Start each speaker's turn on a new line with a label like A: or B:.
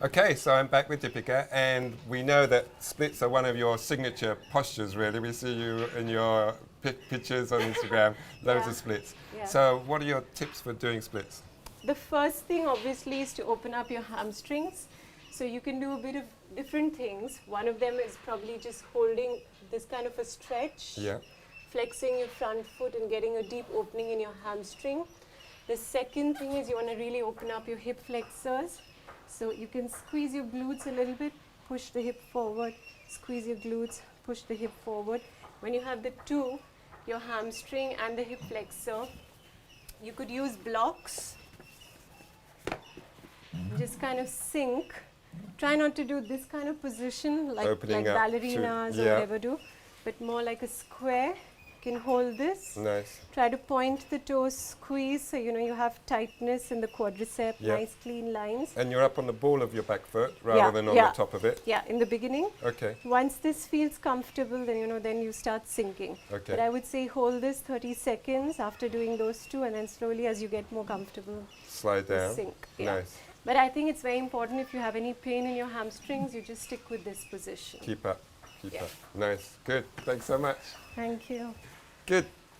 A: Okay, so I'm back with Deepika, and we know that splits are one of your signature postures, really. We see you in your pictures on Instagram, loads of splits.
B: Yeah.
A: So what are your tips for doing splits?
B: The first thing obviously is to open up your hamstrings. So you can do a bit of different things. One of them is probably just holding this kind of a stretch, flexing your front foot and getting a deep opening in your hamstring. The second thing is you want to really open up your hip flexors. So you can squeeze your glutes a little bit, push the hip forward, squeeze your glutes, push the hip forward. When you have the two, your hamstring and the hip flexor, you could use blocks. Just kind of sink. Try not to do this kind of position like ballerinas or whatever do, but more like a square. You can hold this.
A: Nice.
B: Try to point the toes, squeeze, so you have tightness in the quadricep, nice clean lines.
A: And you're up on the ball of your back foot rather than on the top of it?
B: Yeah, in the beginning.
A: Okay.
B: Once this feels comfortable, then then you start sinking.
A: Okay.
B: But I would say hold this 30 seconds after doing those two, and then slowly as you get more comfortable,
A: slide down.
B: Sink.
A: Nice.
B: But I think it's very important, if you have any pain in your hamstrings, you just stick with this position.
A: Keep up. Keep up. Nice. Good. Thanks so much.
B: Thank you.
A: Good.